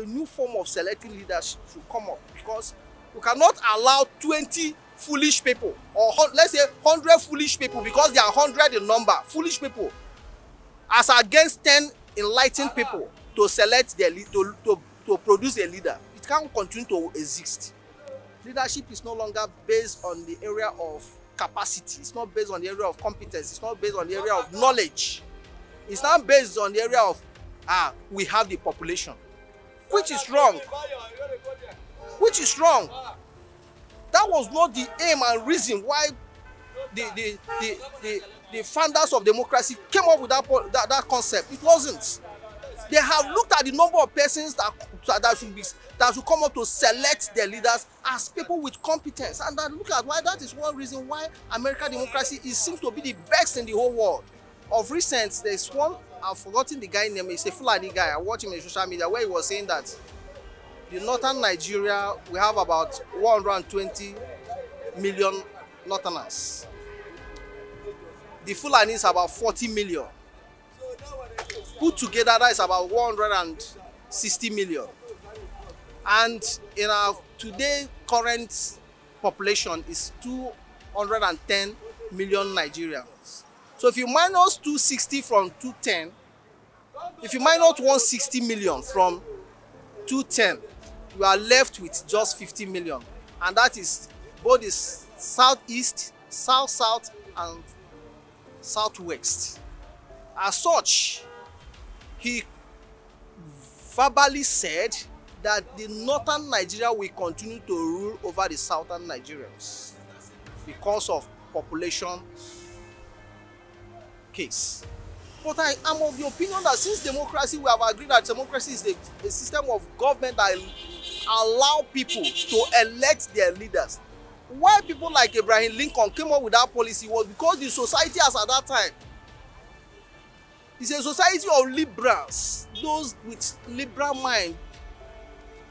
a new form of selecting leaders should come up, because you cannot allow 20 foolish people, or let's say 100 foolish people, because they are 100 in number, foolish people, as against 10 enlightened people to select their to produce a leader. It can't continue to exist. Leadership is no longer based on the area of capacity. It's not based on the area of competence. It's not based on the area of knowledge. It's not based on the area of we have the population, which is wrong. Which is wrong. That was not the aim and reason why the founders of democracy came up with that concept. It wasn't. They have looked at the number of persons that should come up to select their leaders as people with competence, and then look at why that is one reason why American democracy seems to be the best in the whole world. Of recent, there's one, I've forgotten the guy name. He's a Fulani guy. I watched him on social media where he was saying that the northern Nigeria, we have about 120 million northerners. The Fulani is about 40 million. Put together, that is about 160 million. And in our today current population is 210 million Nigerians. So if you minus 260 from 210, if you minus 160 million from 210, you are left with just 50 million. And that is both the southeast, south-south, and southwest. As such, he verbally said that the northern Nigeria will continue to rule over the southern Nigerians because of population case. But I am of the opinion that since democracy, we have agreed that democracy is a system of government that allow people to elect their leaders. Why people like Abraham Lincoln came up with that policy was because the society as at that time is a society of liberals, those with liberal mind,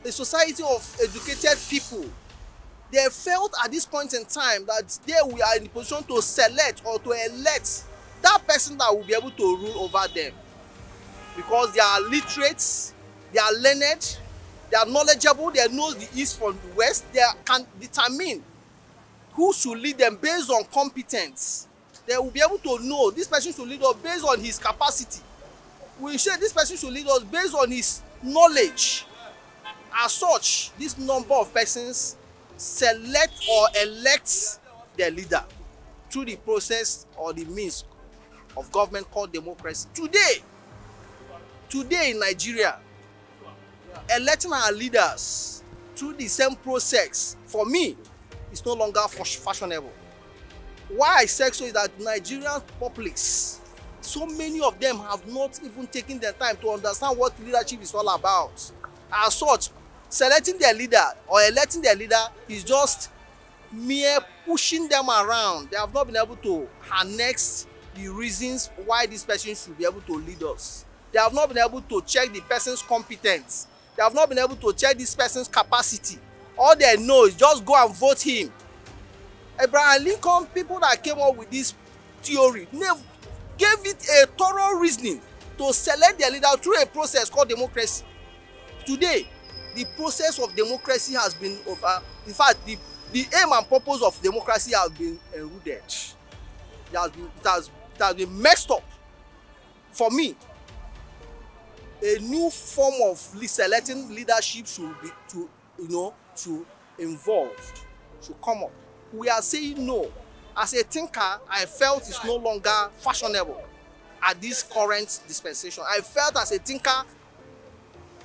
a society of educated people. They felt at this point in time that they were in the position to select or to elect that person that will be able to rule over them, because they are literate, they are learned, they are knowledgeable, they know the east from the west, they can determine who should lead them based on competence. They will be able to know this person should lead us based on his capacity. We say this person should lead us based on his knowledge. As such, this number of persons select or elect their leader through the process or the means of government called democracy. Today in Nigeria, electing our leaders through the same process, for me, is no longer fashionable. Why I say so is that Nigerian populace, so many of them have not even taken their time to understand what leadership is all about. As such, selecting their leader or electing their leader is just mere pushing them around. They have not been able to harness the reasons why this person should be able to lead us. They have not been able to check the person's competence. They have not been able to check this person's capacity. All they know is just go and vote him. Abraham Lincoln, people that came up with this theory, gave it a thorough reasoning to select their leader through a process called democracy. Today, the process of democracy has been over. In fact, the aim and purpose of democracy has been eroded. It has been messed up. For me, a new form of selecting leadership should come up. We are saying no. As a thinker, I felt it's no longer fashionable at this current dispensation. I felt as a thinker,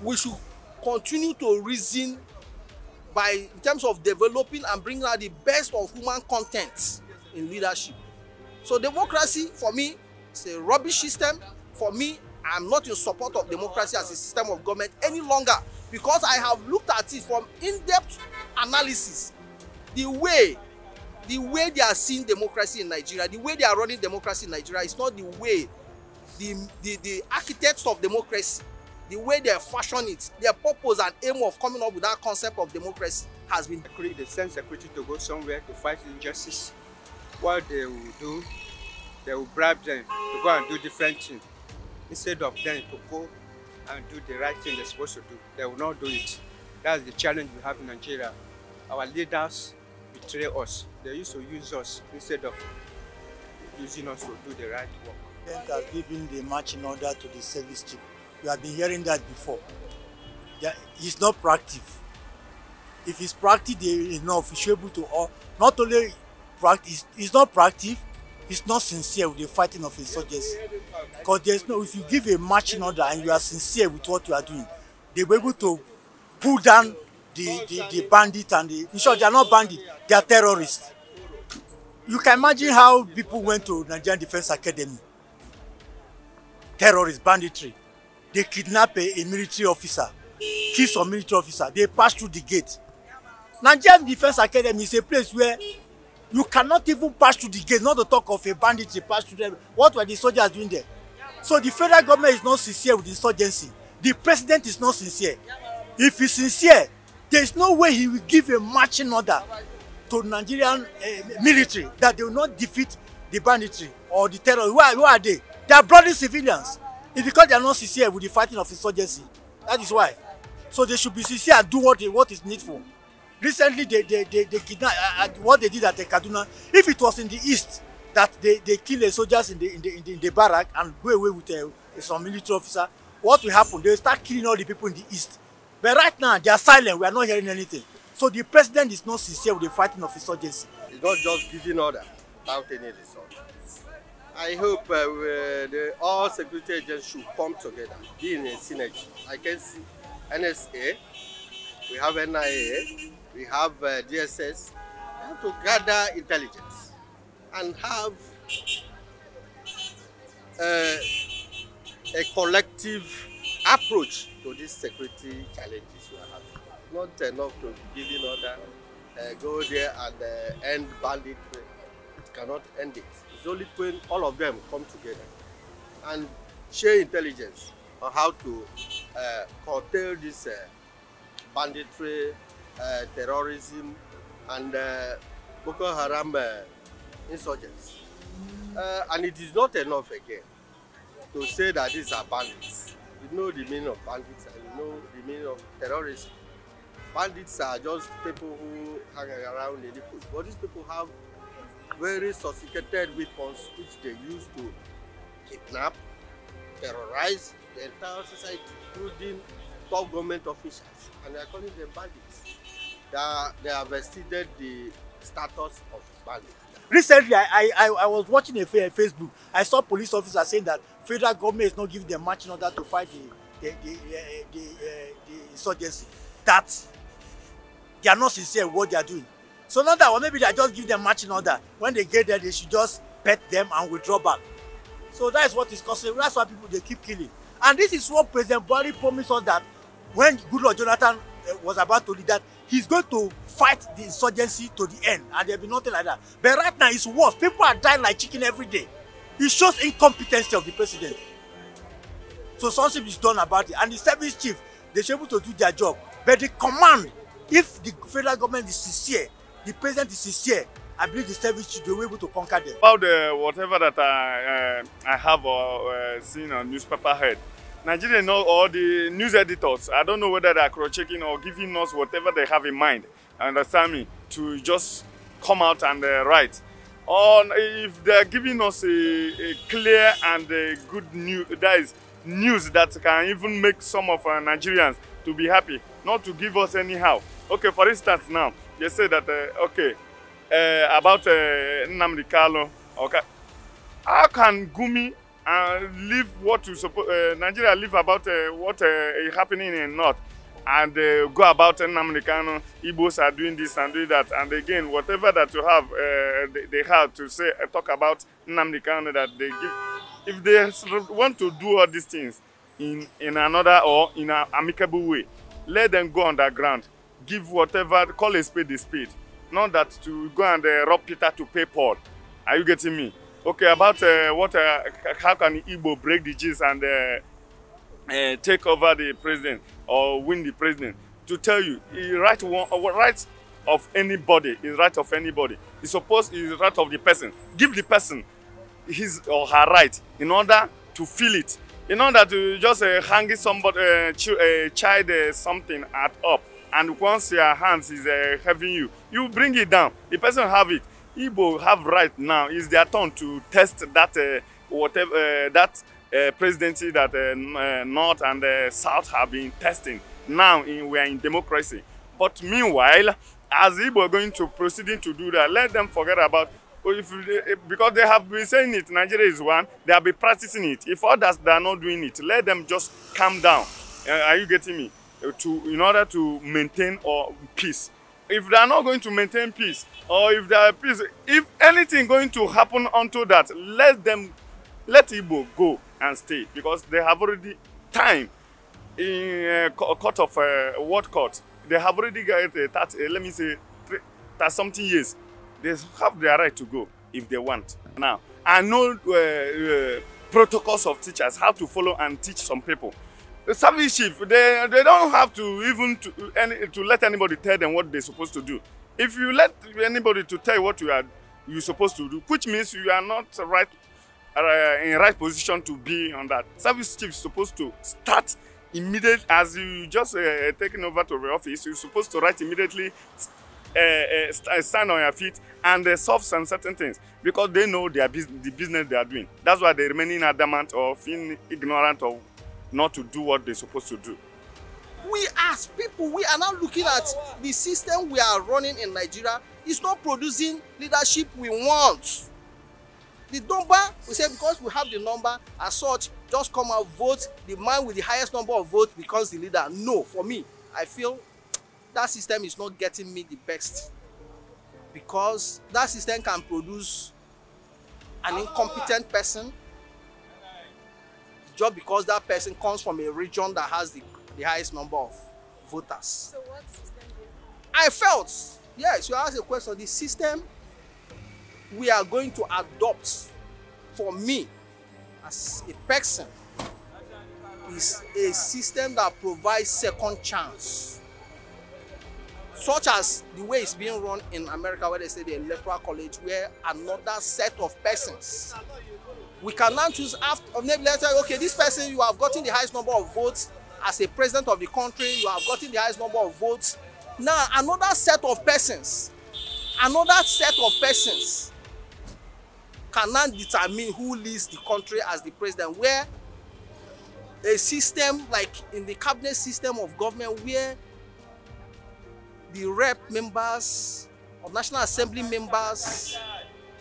we should continue to reason in terms of developing and bringing out the best of human content in leadership. So democracy, for me, is a rubbish system. For me, I'm not in support of democracy as a system of government any longer, because I have looked at it from in-depth analysis. The way they are seeing democracy in Nigeria, the way they are running democracy in Nigeria is not the way the architects of democracy, the way they fashion it, their purpose and aim of coming up with that concept of democracy has been create the send security to go somewhere to fight injustice. What they will do, they will bribe them to go and do different things instead of them to go and do the right thing they're supposed to do. They will not do it. That's the challenge we have in Nigeria. Our leaders betray us. They used to use us instead of using us to do the right work. The president has given the marching order to the service chief. You have been hearing that before. It's not proactive. If it's proactive enough, he should be able to not only practice, it's not proactive, it's not sincere with the fighting of insurgency. Because there's no, if you give a marching order and you are sincere with what you are doing, they'll be able to pull down the bandit and in short, they are not bandits, they are terrorists. You can imagine how people went to Nigerian Defense Academy. Terrorists, banditry. They kidnap a military officer, kill some military officer, they pass through the gate. Nigerian Defense Academy is a place where you cannot even pass through the gate, not to talk of a banditry pass through there. What were the soldiers doing there? So the federal government is not sincere with insurgency. The president is not sincere. If he's sincere, there is no way he will give a marching order to Nigerian military that they will not defeat the banditry or the terror. Who are they? They are bloody civilians. It's because they are not sincere with the fighting of insurgency. That is why. So they should be sincere and do what is needful. Recently, they kidnapped what they did at the Kaduna. If it was in the east that they kill the soldiers in the barrack and go away with some military officer, what will happen? They will start killing all the people in the east. But right now, they are silent. We are not hearing anything. So the president is not sincere with the fighting of insurgency. It's not just giving order without any result. I hope all security agents should come together, be in a synergy. I can see NSA, we have NIA, we have DSS. We have to gather intelligence and have a collective approach to these security challenges we are having. Not enough to give in order, go there and end banditry. It cannot end it. It's only when all of them come together and share intelligence on how to curtail this banditry, terrorism, and Boko Haram insurgents. And it is not enough again to say that these are bandits. You know the meaning of bandits and you know the meaning of terrorism. Bandits are just people who hang around the bush, but these people have very sophisticated weapons which they use to kidnap, terrorize the entire society, including top government officials, and they are calling them bandits. They have exceeded the status of bandits. Recently, I was watching a Facebook. I saw police officers saying that federal government is not giving them marching order to fight the insurgency. That they are not sincere in what they are doing. So not that, or maybe they just give them marching order. When they get there, they should just pet them and withdraw back. So that is what is causing. That's why people they keep killing. And this is what President Buhari promised us that when Goodluck Jonathan was about to lead that he's going to fight the insurgency to the end, and there'll be nothing like that. But right now it's worse. People are dying like chicken every day. It shows incompetency of the president. So something is done about it, and the service chief, they should be able to do their job. But the command, if the federal government is sincere, the president is sincere, I believe the service chief will be able to conquer them. About whatever that I have seen on newspaper head, Nigeria know all the news editors. I don't know whether they are cross-checking or giving us whatever they have in mind. Understand me? To just come out and write. Or if they are giving us a clear and good news, that is news that can even make some of our Nigerians to be happy, not to give us anyhow. Okay, for instance, now they say that about Nnamdi Kanu. Okay, how can Gumi leave what to suppose Nigeria leave about what is happening in North and go about Nnamdi Kanu? Igbos are doing this and doing that, and again, whatever that you have, they have to say talk about Nnamdi Kanu, that they give. If they want to do all these things in another or in an amicable way, let them go underground. Give whatever, call a spade a spade. Not that to go and rob Peter to pay Paul. Are you getting me? Okay, about how can Igbo break the gist and take over the president or win the president? To tell you, right of anybody is right of anybody. It's supposed is right of the person. Give the person his or her right in order to feel it. You know that you just hang somebody, child something up, and once your hands is having you, you bring it down. The person have it. Igbo have right now. It's their turn to test that whatever that presidency that North and South have been testing. Now we are in democracy. But meanwhile, as Igbo are going to proceeding to do that, let them forget about. Because they have been saying it, Nigeria is one, they have been practicing it. If others they are not doing it, let them just calm down. Are you getting me? In order to maintain peace. If they are not going to maintain peace, or if they are peace, if anything going to happen onto that, let Igbo go and stay, because they have already time in court of what court? They have already got let me say 30-something years. They have their right to go if they want. Now, I know protocols of teachers, how to follow and teach some people. The service chief, they don't have to even to let anybody tell them what they're supposed to do. If you let anybody to tell you what you're supposed to do, which means you are not in right position to be on that. Service chief is supposed to start immediately as you just taken over to the office. You're supposed to write immediately. Stand on your feet and solve some certain things, because they know the business they are doing. That's why they're remaining adamant or feeling ignorant of not to do what they're supposed to do. We as people, we are now looking at the system we are running in Nigeria. It's not producing leadership we want. The number, we say because we have the number as such, just come out, vote. The man with the highest number of votes becomes the leader. No, for me, I feel that system is not getting me the best, because that system can produce an incompetent person just because that person comes from a region that has the highest number of voters. So what system do you think? I felt, yes, you asked a question, the system we are going to adopt, for me as a person, is a system that provides second chance. Such as the way it's being run in America, where they say the electoral college, where another set of persons, we can now choose after, maybe let's say, okay, this person, you have gotten the highest number of votes as a president of the country, you have gotten the highest number of votes. Now another set of persons can now determine who leads the country as the president, where a system like in the cabinet system of government, where the rep members or National Assembly members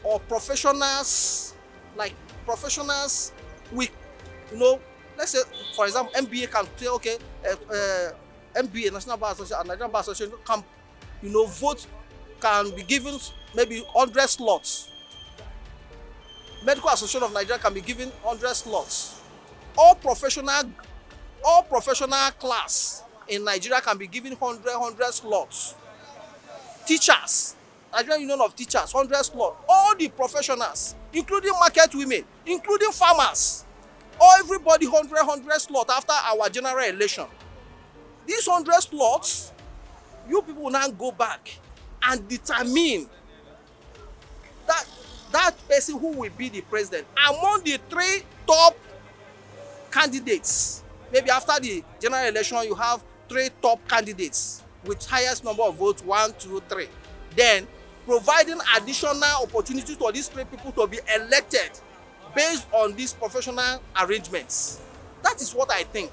or professionals, like professionals with, let's say, for example, MBA can say, okay, MBA, National Bar Association, and Nigerian Bar Association can, vote, can be given maybe 100 slots. Medical Association of Nigeria can be given 100 slots. All professional class in Nigeria can be given 100 slots. Teachers, Nigerian Union of Teachers, 100 slots. All the professionals, including market women, including farmers, everybody 100 slots after our general election. These 100 slots, you people will now go back and determine that person who will be the president among the 3 top candidates. Maybe after the general election, you have 3 top candidates with highest number of votes, 1, 2, 3. Then providing additional opportunity for these 3 people to be elected based on these professional arrangements. That is what I think.